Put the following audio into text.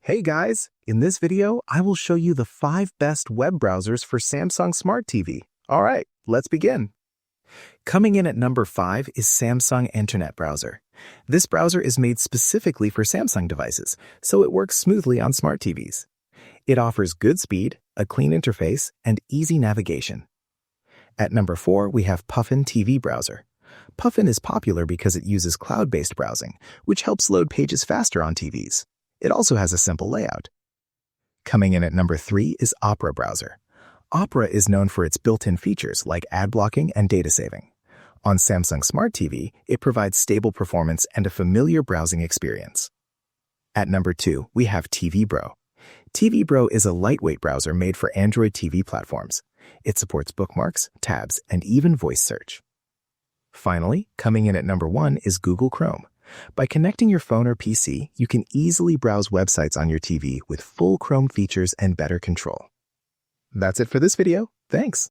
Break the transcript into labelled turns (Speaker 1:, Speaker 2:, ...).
Speaker 1: Hey guys, in this video, I will show you the 5 best web browsers for Samsung Smart TV. All right, let's begin. Coming in at number 5 is Samsung Internet Browser. This browser is made specifically for Samsung devices, so it works smoothly on smart TVs. It offers good speed, a clean interface, and easy navigation. At number 4, we have Puffin TV Browser. Puffin is popular because it uses cloud-based browsing, which helps load pages faster on TVs. It also has a simple layout. Coming in at number 3 is Opera Browser. Opera is known for its built-in features like ad blocking and data saving. On Samsung Smart TV, it provides stable performance and a familiar browsing experience. At number 2, we have TV Bro. TV Bro is a lightweight browser made for Android TV platforms. It supports bookmarks, tabs, and even voice search. Finally, coming in at number 1 is Google Chrome. By connecting your phone or PC, you can easily browse websites on your TV with full Chrome features and better control. That's it for this video. Thanks.